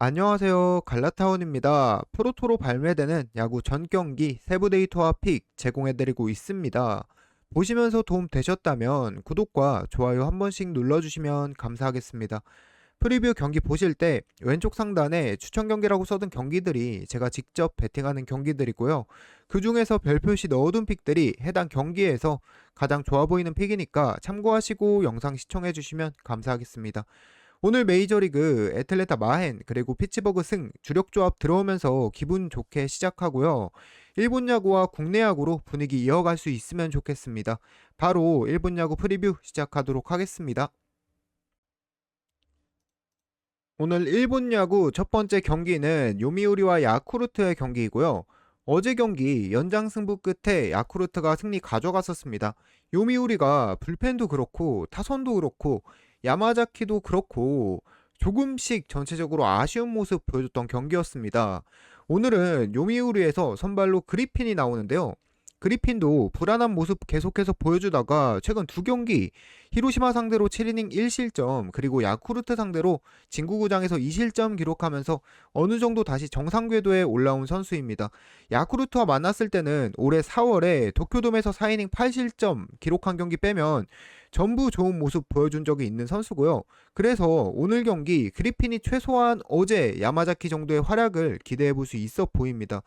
안녕하세요. 갈라타운입니다. 프로토로 발매되는 야구 전 경기 세부 데이터와 픽 제공해드리고 있습니다. 보시면서 도움 되셨다면 구독과 좋아요 한 번씩 눌러주시면 감사하겠습니다. 프리뷰 경기 보실 때 왼쪽 상단에 추천 경기라고 써둔 경기들이 제가 직접 베팅하는 경기들이고요. 그 중에서 별표시 넣어둔 픽들이 해당 경기에서 가장 좋아 보이는 픽이니까 참고하시고 영상 시청해주시면 감사하겠습니다. 오늘 메이저리그 애틀랜타 마헨 그리고 피츠버그 승 주력 조합 들어오면서 기분 좋게 시작하고요. 일본 야구와 국내 야구로 분위기 이어갈 수 있으면 좋겠습니다. 바로 일본 야구 프리뷰 시작하도록 하겠습니다. 오늘 일본 야구 첫 번째 경기는 요미우리와 야쿠르트의 경기이고요. 어제 경기 연장 승부 끝에 야쿠르트가 승리 가져갔었습니다. 요미우리가 불펜도 그렇고 타선도 그렇고 야마자키도 그렇고 조금씩 전체적으로 아쉬운 모습 보여줬던 경기였습니다. 오늘은 요미우리에서 선발로 그리핀이 나오는데요. 그리핀도 불안한 모습 계속해서 보여주다가 최근 두 경기 히로시마 상대로 7이닝 1실점 그리고 야쿠르트 상대로 진구구장에서 2실점 기록하면서 어느 정도 다시 정상 궤도에 올라온 선수입니다. 야쿠르트와 만났을 때는 올해 4월에 도쿄돔에서 4이닝 8실점 기록한 경기 빼면 전부 좋은 모습 보여준 적이 있는 선수고요. 그래서 오늘 경기 그리핀이 최소한 어제 야마자키 정도의 활약을 기대해 볼 수 있어 보입니다.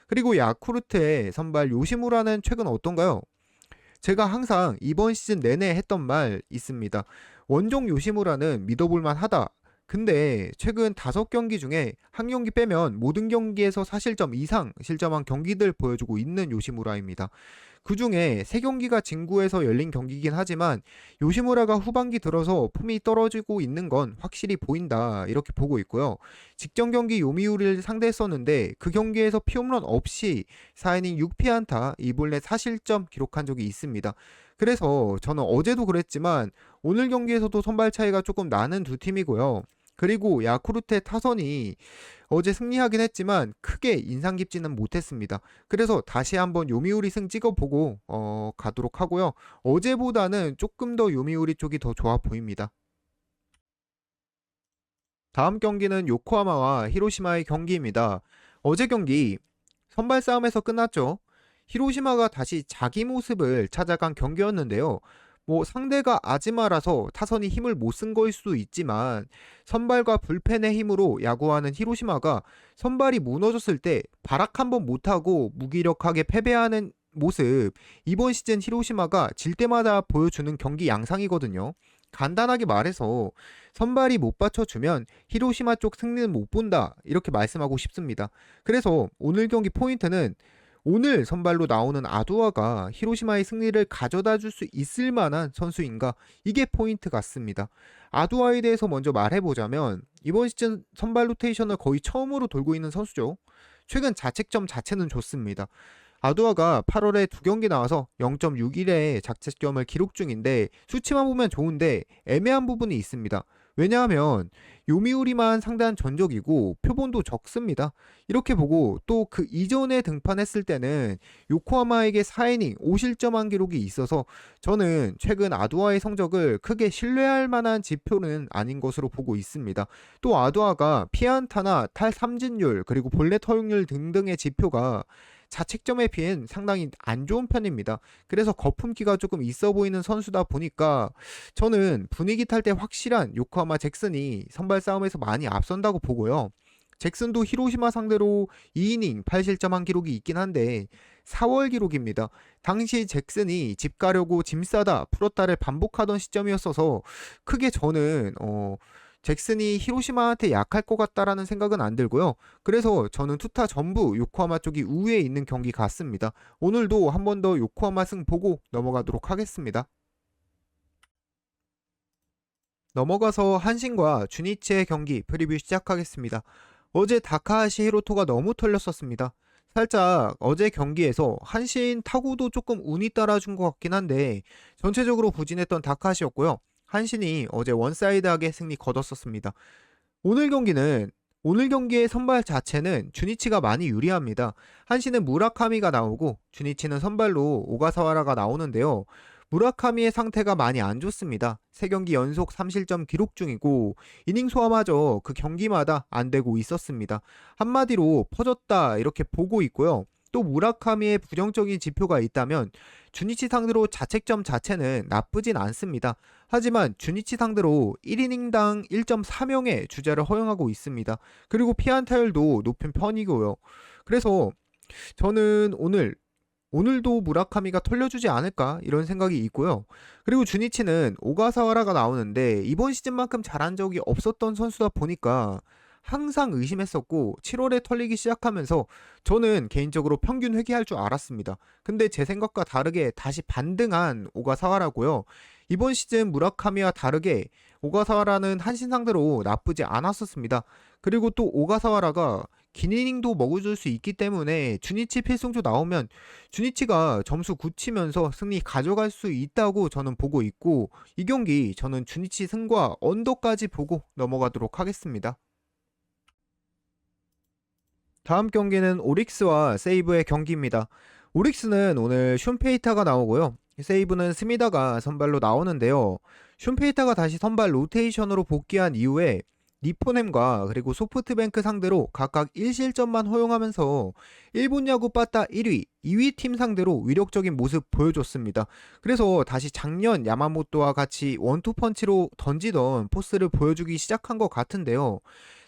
그리고 야쿠르트의 선발 요시무라는 최근 어떤가요? 제가 항상 이번 시즌 내내 했던 말 있습니다. 원종 요시무라는 믿어볼만 하다. 근데 최근 5경기 중에 한 경기 빼면 모든 경기에서 4실점 이상 실점한 경기들 보여주고 있는 요시무라입니다. 그 중에 3경기가 진구에서 열린 경기이긴 하지만 요시무라가 후반기 들어서 폼이 떨어지고 있는 건 확실히 보인다 이렇게 보고 있고요. 직전 경기 요미우리를 상대했었는데 그 경기에서 피홈런 없이 4이닝 6피안타 2볼넷 4실점 기록한 적이 있습니다. 그래서 저는 어제도 그랬지만 오늘 경기에서도 선발 차이가 조금 나는 두 팀이고요. 그리고 야쿠르트의 타선이 어제 승리하긴 했지만 크게 인상 깊지는 못했습니다. 그래서 다시 한번 요미우리 승 찍어보고 가도록 하고요. 어제보다는 조금 더 요미우리 쪽이 더 좋아 보입니다. 다음 경기는 요코하마와 히로시마의 경기입니다. 어제 경기 선발 싸움에서 끝났죠. 히로시마가 다시 자기 모습을 찾아간 경기였는데요. 상대가 아지마라서 타선이 힘을 못 쓴 거일 수도 있지만 선발과 불펜의 힘으로 야구하는 히로시마가 선발이 무너졌을 때 발악 한번 못하고 무기력하게 패배하는 모습, 이번 시즌 히로시마가 질 때마다 보여주는 경기 양상이거든요. 간단하게 말해서 선발이 못 받쳐주면 히로시마 쪽 승리는 못 본다 이렇게 말씀하고 싶습니다. 그래서 오늘 경기 포인트는 오늘 선발로 나오는 아두아가 히로시마의 승리를 가져다 줄 수 있을 만한 선수인가, 이게 포인트 같습니다. 아두아에 대해서 먼저 말해보자면 이번 시즌 선발 로테이션을 거의 처음으로 돌고 있는 선수죠. 최근 자책점 자체는 좋습니다. 아두아가 8월에 2경기 나와서 0.61의 자책점을 기록 중인데 수치만 보면 좋은데 애매한 부분이 있습니다. 왜냐하면 요미우리만 상대한 전적이고 표본도 적습니다. 이렇게 보고 또 그 이전에 등판했을 때는 요코하마에게 4이닝 5실점한 기록이 있어서 저는 최근 아두아의 성적을 크게 신뢰할 만한 지표는 아닌 것으로 보고 있습니다. 또 아두아가 피안타나 탈삼진율 그리고 볼넷 허용률 등등의 지표가 자책점에 비해 상당히 안 좋은 편입니다. 그래서 거품기가 조금 있어 보이는 선수다 보니까 저는 분위기 탈 때 확실한 요코하마 잭슨이 선발 싸움에서 많이 앞선다고 보고요. 잭슨도 히로시마 상대로 2이닝 8실점한 기록이 있긴 한데 4월 기록입니다. 당시 잭슨이 집 가려고 짐 싸다 풀었다를 반복하던 시점이었어서 크게 저는 잭슨이 히로시마한테 약할 것 같다라는 생각은 안 들고요. 그래서 저는 투타 전부 요코하마 쪽이 우위에 있는 경기 같습니다. 오늘도 한 번 더 요코하마 승 보고 넘어가도록 하겠습니다. 넘어가서 한신과 주니치의 경기 프리뷰 시작하겠습니다. 어제 다카하시 히로토가 너무 털렸었습니다. 살짝 어제 경기에서 한신 타구도 조금 운이 따라준 것 같긴 한데 전체적으로 부진했던 다카하시였고요. 한신이 어제 원사이드하게 승리 거뒀었습니다. 오늘 경기는 오늘 경기의 선발 자체는 주니치가 많이 유리합니다. 한신은 무라카미가 나오고 주니치는 선발로 오가사와라가 나오는데요. 무라카미의 상태가 많이 안 좋습니다. 3경기 연속 3실점 기록 중이고 이닝 소화마저 그 경기마다 안 되고 있었습니다. 한마디로 퍼졌다 이렇게 보고 있고요. 또 무라카미의 부정적인 지표가 있다면 주니치 상대로 자책점 자체는 나쁘진 않습니다. 하지만 주니치 상대로 1이닝당 1.4명의 주자를 허용하고 있습니다. 그리고 피안타율도 높은 편이고요. 그래서 저는 오늘도 무라카미가 털려주지 않을까 이런 생각이 있고요. 그리고 주니치는 오가사와라가 나오는데 이번 시즌만큼 잘한 적이 없었던 선수다 보니까 항상 의심했었고 7월에 털리기 시작하면서 저는 개인적으로 평균 회귀할 줄 알았습니다. 근데 제 생각과 다르게 다시 반등한 오가사와라고요. 이번 시즌 무라카미와 다르게 오가사와라는 한신 상대로 나쁘지 않았었습니다. 그리고 또 오가사와라가 긴 이닝도 먹어줄 수 있기 때문에 주니치 필승조 나오면 주니치가 점수 굳히면서 승리 가져갈 수 있다고 저는 보고 있고 이 경기 저는 주니치 승과 언더까지 보고 넘어가도록 하겠습니다. 다음 경기는 오릭스와 세이브의 경기입니다. 오릭스는 오늘 슌페이타가 나오고요. 세이브는 스미다가 선발로 나오는데요. 슌페이타가 다시 선발 로테이션으로 복귀한 이후에 니포넴과 그리고 소프트뱅크 상대로 각각 1실점만 허용하면서 일본 야구 빠따 1위, 2위 팀 상대로 위력적인 모습 보여줬습니다. 그래서 다시 작년 야마모토와 같이 원투펀치로 던지던 포스를 보여주기 시작한 것 같은데요.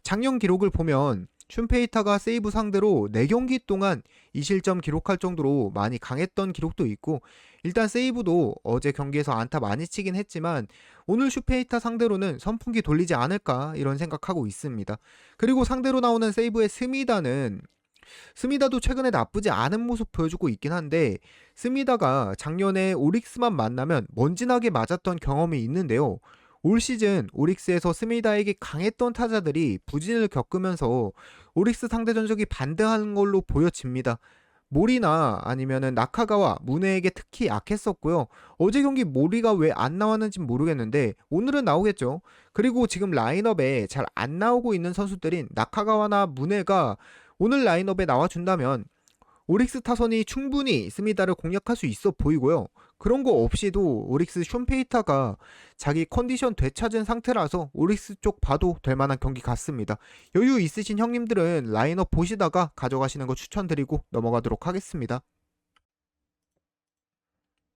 작년 기록을 보면 슌페이타가 세이브 상대로 4경기 동안 2실점 기록할 정도로 많이 강했던 기록도 있고 일단 세이브도 어제 경기에서 안타 많이 치긴 했지만 오늘 슈페이타 상대로는 선풍기 돌리지 않을까 이런 생각하고 있습니다. 그리고 상대로 나오는 세이브의 스미다도 최근에 나쁘지 않은 모습 보여주고 있긴 한데 스미다가 작년에 오릭스만 만나면 먼지나게 맞았던 경험이 있는데요. 올 시즌 오릭스에서 스미다에게 강했던 타자들이 부진을 겪으면서 오릭스 상대 전적이 반등하는 걸로 보여집니다. 모리나 아니면은 나카가와 문해에게 특히 약했었고요. 어제 경기 모리가 왜 안 나왔는지 모르겠는데 오늘은 나오겠죠. 그리고 지금 라인업에 잘 안 나오고 있는 선수들인 나카가와나 문해가 오늘 라인업에 나와준다면 오릭스 타선이 충분히 스미다를 공략할 수 있어 보이고요. 그런 거 없이도 오릭스 슌페이타가 자기 컨디션 되찾은 상태라서 오릭스 쪽 봐도 될 만한 경기 같습니다. 여유 있으신 형님들은 라인업 보시다가 가져가시는 거 추천드리고 넘어가도록 하겠습니다.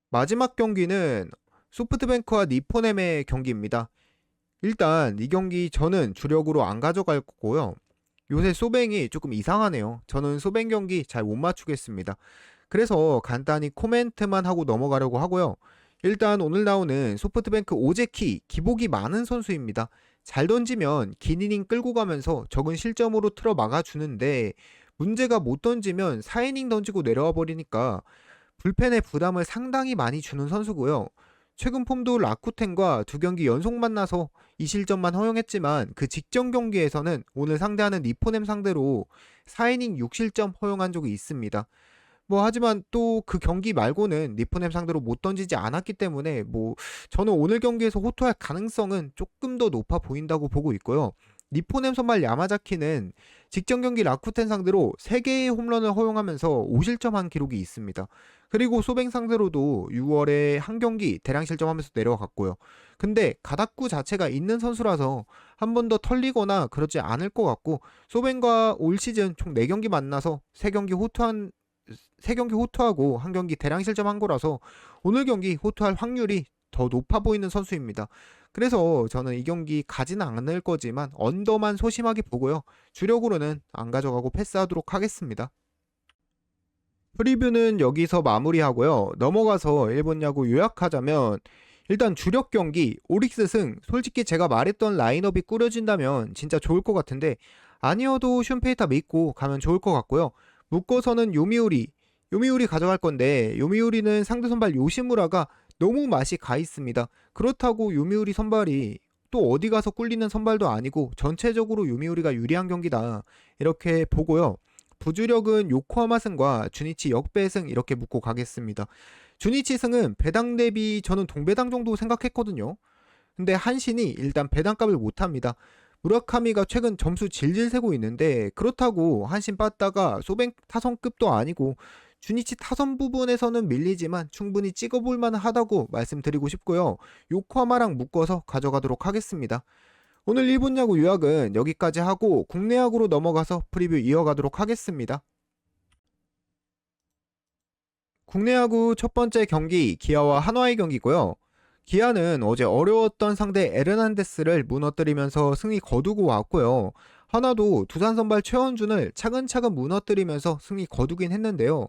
마지막 경기는 소프트뱅크와 니포넴의 경기입니다. 일단 이 경기 저는 주력으로 안 가져갈 거고요. 요새 소뱅이 조금 이상하네요. 저는 소뱅 경기 잘 못 맞추겠습니다. 그래서 간단히 코멘트만 하고 넘어가려고 하고요. 일단 오늘 나오는 소프트뱅크 오제키 기복이 많은 선수입니다. 잘 던지면 긴 이닝 끌고 가면서 적은 실점으로 틀어 막아주는데 문제가 못 던지면 4이닝 던지고 내려와 버리니까 불펜에 부담을 상당히 많이 주는 선수고요. 최근 폼도 라쿠텐과 2경기 연속 만나서 2실점만 허용했지만 그 직전 경기에서는 오늘 상대하는 니포넴 상대로 4이닝 6실점 허용한 적이 있습니다. 하지만 또 그 경기 말고는 니포넴 상대로 못 던지지 않았기 때문에 저는 오늘 경기에서 호투할 가능성은 조금 더 높아 보인다고 보고 있고요. 니포넴 선발 야마자키는 직전 경기 라쿠텐 상대로 3개의 홈런을 허용하면서 5실점한 기록이 있습니다. 그리고 소뱅 상대로도 6월에 한 경기 대량 실점하면서 내려갔고요. 근데 가닥구 자체가 있는 선수라서 한 번 더 털리거나 그러지 않을 것 같고 소뱅과 올 시즌 총 4경기 만나서 3경기 호투하고 한 경기 대량 실점한 거라서 오늘 경기 호투할 확률이 더 높아 보이는 선수입니다. 그래서 저는 이 경기 가지는 않을 거지만 언더만 소심하게 보고요. 주력으로는 안 가져가고 패스하도록 하겠습니다. 프리뷰는 여기서 마무리하고요. 넘어가서 일본 야구 요약하자면 일단 주력 경기 오릭스 승, 솔직히 제가 말했던 라인업이 꾸려진다면 진짜 좋을 것 같은데 아니어도 슌페이타 믿고 가면 좋을 것 같고요. 묶어서는 요미우리 가져갈 건데 요미우리는 상대 선발 요시무라가 너무 맛이 가 있습니다. 그렇다고 요미우리 선발이 또 어디 가서 꿀리는 선발도 아니고 전체적으로 요미우리가 유리한 경기다 이렇게 보고요. 부주력은 요코하마 승과 주니치 역배승 이렇게 묶고 가겠습니다. 주니치 승은 배당 대비 저는 동배당 정도 생각했거든요. 근데 한신이 일단 배당값을 못합니다. 무라카미가 최근 점수 질질 세고 있는데 그렇다고 한신 빠따가 소뱅 타선급도 아니고 주니치 타선 부분에서는 밀리지만 충분히 찍어볼 만하다고 말씀드리고 싶고요. 요코하마랑 묶어서 가져가도록 하겠습니다. 오늘 일본 야구 요약은 여기까지 하고 국내 야구로 넘어가서 프리뷰 이어가도록 하겠습니다. 국내 야구 첫 번째 경기 기아와 한화의 경기고요. 기아는 어제 어려웠던 상대 에르난데스를 무너뜨리면서 승리 거두고 왔고요. 하나도 두산 선발 최원준을 차근차근 무너뜨리면서 승리 거두긴 했는데요.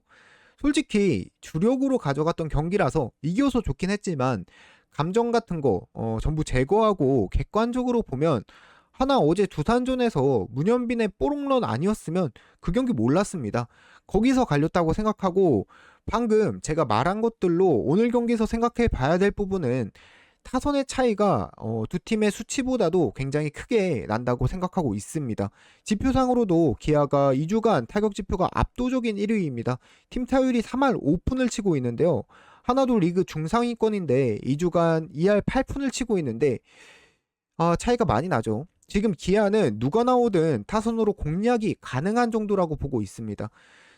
솔직히 주력으로 가져갔던 경기라서 이겨서 좋긴 했지만 감정 같은 거 전부 제거하고 객관적으로 보면 하나 어제 두산전에서 문현빈의 뽀롱런 아니었으면 그 경기 몰랐습니다. 거기서 갈렸다고 생각하고 방금 제가 말한 것들로 오늘 경기에서 생각해 봐야 될 부분은 타선의 차이가 두 팀의 수치보다도 굉장히 크게 난다고 생각하고 있습니다. 지표상으로도 기아가 2주간 타격 지표가 압도적인 1위입니다. 팀 타율이 3할 5푼을 치고 있는데요. 하나도 리그 중상위권인데 2주간 2할 8푼을 치고 있는데 차이가 많이 나죠. 지금 기아는 누가 나오든 타선으로 공략이 가능한 정도라고 보고 있습니다.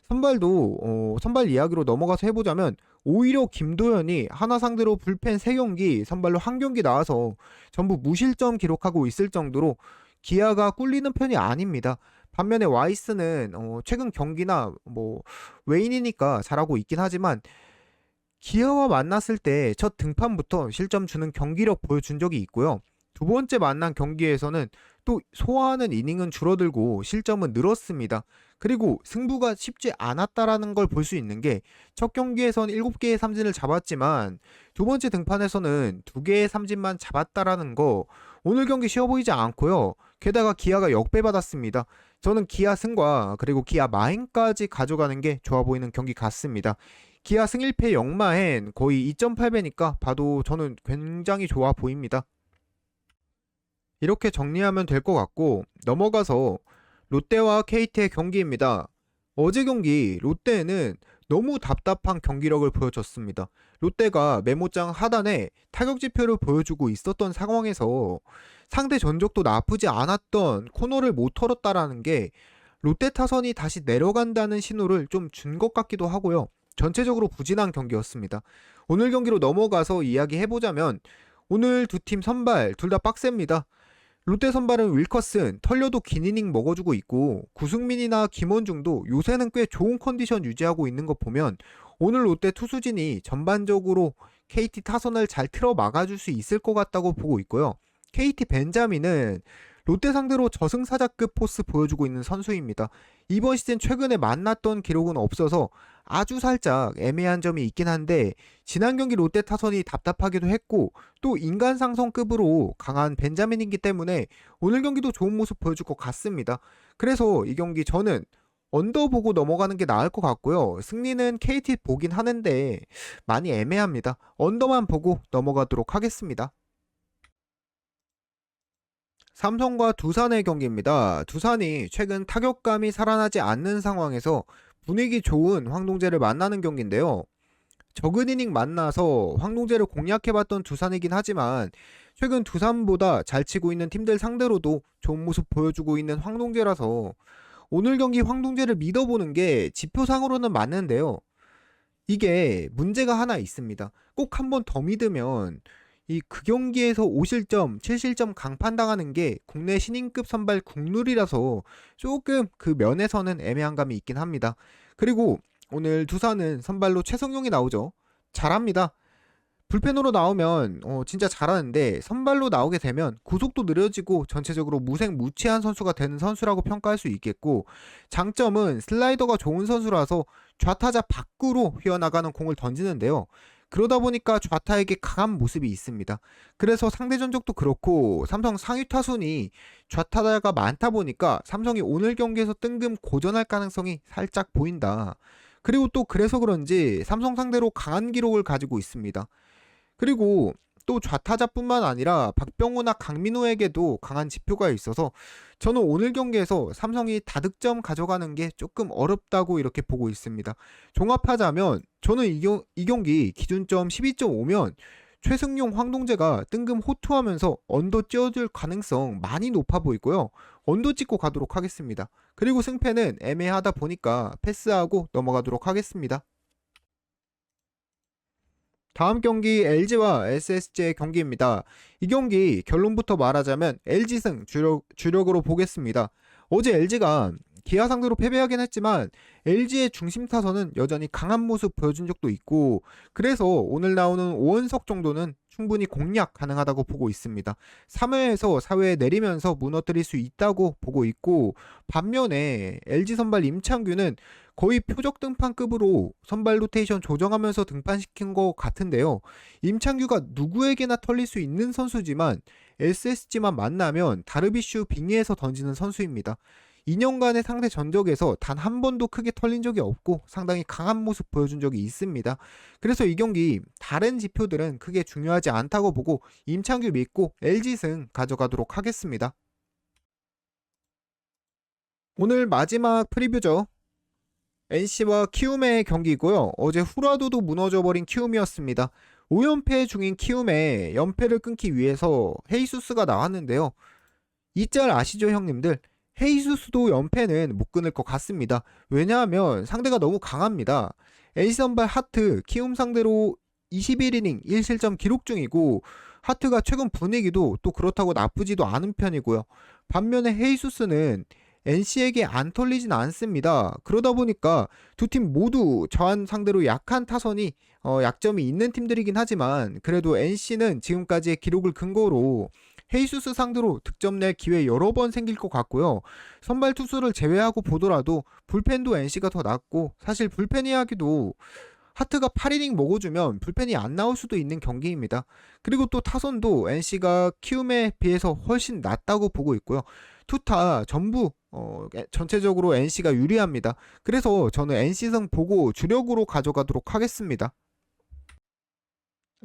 선발도 선발 이야기로 넘어가서 해보자면 오히려 김도현이 하나 상대로 불펜 3경기 선발로 1경기 나와서 전부 무실점 기록하고 있을 정도로 기아가 꿀리는 편이 아닙니다. 반면에 와이스는 최근 경기나 외인이니까 잘하고 있긴 하지만 기아와 만났을 때 첫 등판부터 실점 주는 경기력 보여준 적이 있고요. 두 번째 만난 경기에서는 또 소화하는 이닝은 줄어들고 실점은 늘었습니다. 그리고 승부가 쉽지 않았다라는 걸 볼 수 있는 게 첫 경기에선 7개의 삼진을 잡았지만 두 번째 등판에서는 2개의 삼진만 잡았다라는 거 오늘 경기 쉬워 보이지 않고요. 게다가 기아가 역배받았습니다. 저는 기아 승과 그리고 기아 마행까지 가져가는 게 좋아 보이는 경기 같습니다. 기아 승 1패 역마행 거의 2.8배니까 봐도 저는 굉장히 좋아 보입니다. 이렇게 정리하면 될 것 같고 넘어가서 롯데와 KT의 경기입니다. 어제 경기 롯데는 너무 답답한 경기력을 보여줬습니다. 롯데가 메모장 하단에 타격 지표를 보여주고 있었던 상황에서 상대 전적도 나쁘지 않았던 코너를 못 털었다라는 게 롯데 타선이 다시 내려간다는 신호를 좀 준 것 같기도 하고요. 전체적으로 부진한 경기였습니다. 오늘 경기로 넘어가서 이야기해보자면 오늘 두 팀 선발 둘 다 빡셉니다. 롯데 선발은 윌커슨, 털려도 긴 이닝 먹어주고 있고 구승민이나 김원중도 요새는 꽤 좋은 컨디션 유지하고 있는 거 보면 오늘 롯데 투수진이 전반적으로 KT 타선을 잘 틀어 막아줄 수 있을 것 같다고 보고 있고요. KT 벤자민은 롯데 상대로 저승사자급 포스 보여주고 있는 선수입니다. 이번 시즌 최근에 만났던 기록은 없어서 아주 살짝 애매한 점이 있긴 한데 지난 경기 롯데 타선이 답답하기도 했고 또 인간상성급으로 강한 벤자민이기 때문에 오늘 경기도 좋은 모습 보여줄 것 같습니다. 그래서 이 경기 저는 언더 보고 넘어가는 게 나을 것 같고요. 승리는 KT 보긴 하는데 많이 애매합니다. 언더만 보고 넘어가도록 하겠습니다. 삼성과 두산의 경기입니다. 두산이 최근 타격감이 살아나지 않는 상황에서 분위기 좋은 황동재를 만나는 경기인데요. 적은 이닝 만나서 황동재를 공략해봤던 두산이긴 하지만 최근 두산보다 잘 치고 있는 팀들 상대로도 좋은 모습 보여주고 있는 황동재라서 오늘 경기 황동재를 믿어보는 게 지표상으로는 맞는데요. 이게 문제가 하나 있습니다. 꼭 한 번 더 믿으면 그 경기에서 5실점, 7실점 강판당하는 게 국내 신인급 선발 국룰이라서 조금 그 면에서는 애매한 감이 있긴 합니다. 그리고 오늘 두산은 선발로 최성용이 나오죠. 잘합니다. 불펜으로 나오면 진짜 잘하는데 선발로 나오게 되면 구속도 느려지고 전체적으로 무색무취한 선수가 되는 선수라고 평가할 수 있겠고 장점은 슬라이더가 좋은 선수라서 좌타자 밖으로 휘어나가는 공을 던지는데요. 그러다 보니까 좌타에게 강한 모습이 있습니다. 그래서 상대 전적도 그렇고 삼성 상위 타순이 좌타자가 많다 보니까 삼성이 오늘 경기에서 뜬금 고전할 가능성이 살짝 보인다. 그리고 또 그래서 그런지 삼성 상대로 강한 기록을 가지고 있습니다. 그리고 또 좌타자뿐만 아니라 박병호나 강민호에게도 강한 지표가 있어서 저는 오늘 경기에서 삼성이 다득점 가져가는 게 조금 어렵다고 이렇게 보고 있습니다. 종합하자면 저는 이 경기 기준점 12.5면 최승용 황동재가 뜬금 호투하면서 언더 찌어줄 가능성 많이 높아 보이고요. 언더 찍고 가도록 하겠습니다. 그리고 승패는 애매하다 보니까 패스하고 넘어가도록 하겠습니다. 다음 경기 LG와 SSG의 경기입니다. 이 경기 결론부터 말하자면 LG승 주력으로 보겠습니다. 어제 LG가 기아 상대로 패배하긴 했지만 LG의 중심 타선은 여전히 강한 모습 보여준 적도 있고, 그래서 오늘 나오는 오원석 정도는 충분히 공략 가능하다고 보고 있습니다. 3회에서 4회에 내리면서 무너뜨릴 수 있다고 보고 있고, 반면에 LG 선발 임창규는 거의 표적 등판급으로 선발 로테이션 조정하면서 등판시킨 것 같은데요. 임창규가 누구에게나 털릴 수 있는 선수지만 SSG만 만나면 다르비슈 빙의해서 던지는 선수입니다. 2년간의 상대 전적에서 단 한 번도 크게 털린 적이 없고 상당히 강한 모습 보여준 적이 있습니다. 그래서 이 경기 다른 지표들은 크게 중요하지 않다고 보고 임창규 믿고 LG승 가져가도록 하겠습니다. 오늘 마지막 프리뷰죠. NC와 키움의 경기이고요. 어제 후라도도 무너져버린 키움이었습니다. 5연패 중인 키움의 연패를 끊기 위해서 헤이수스가 나왔는데요. 이 짤 아시죠, 형님들? 헤이수스도 연패는 못 끊을 것 같습니다. 왜냐하면 상대가 너무 강합니다. NC 선발 하트, 키움 상대로 21이닝 1실점 기록 중이고, 하트가 최근 분위기도 또 그렇다고 나쁘지도 않은 편이고요. 반면에 헤이수스는 NC에게 안 털리진 않습니다. 그러다 보니까 두 팀 모두 저한 상대로 약한 타선이 약점이 있는 팀들이긴 하지만, 그래도 NC는 지금까지의 기록을 근거로 헤이수스 상대로 득점 낼 기회 여러 번 생길 것 같고요. 선발 투수를 제외하고 보더라도 불펜도 NC가 더 낫고, 사실 불펜 이야기도 하트가 8이닝 먹어주면 불펜이 안 나올 수도 있는 경기입니다. 그리고 또 타선도 NC가 키움에 비해서 훨씬 낫다고 보고 있고요. 투타 전부 전체적으로 NC가 유리합니다. 그래서 저는 NC승 보고 주력으로 가져가도록 하겠습니다.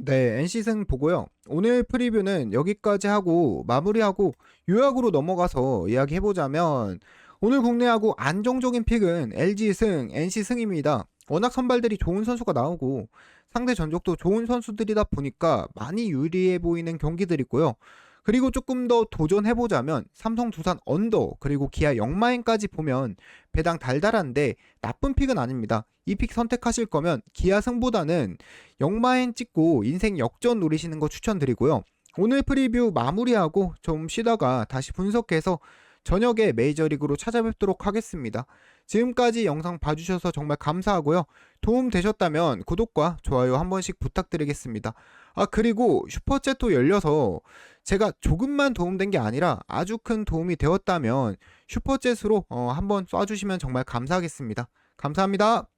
네, NC승 보고요. 오늘 프리뷰는 여기까지 하고 마무리하고 요약으로 넘어가서 이야기해보자면, 오늘 국내하고 안정적인 픽은 LG승, NC승입니다. 워낙 선발들이 좋은 선수가 나오고 상대 전적도 좋은 선수들이다 보니까 많이 유리해 보이는 경기들이고요. 그리고 조금 더 도전해보자면 삼성 두산 언더, 그리고 기아 역마행까지 보면 배당 달달한데 나쁜 픽은 아닙니다. 이 픽 선택하실 거면 기아 승보다는 역마행 찍고 인생 역전 노리시는 거 추천드리고요. 오늘 프리뷰 마무리하고 좀 쉬다가 다시 분석해서 저녁에 메이저리그로 찾아뵙도록 하겠습니다. 지금까지 영상 봐주셔서 정말 감사하고요. 도움 되셨다면 구독과 좋아요 한 번씩 부탁드리겠습니다. 그리고 슈퍼챗도 열려서 제가 조금만 도움된 게 아니라 아주 큰 도움이 되었다면 슈퍼챗으로 한번 쏴주시면 정말 감사하겠습니다. 감사합니다.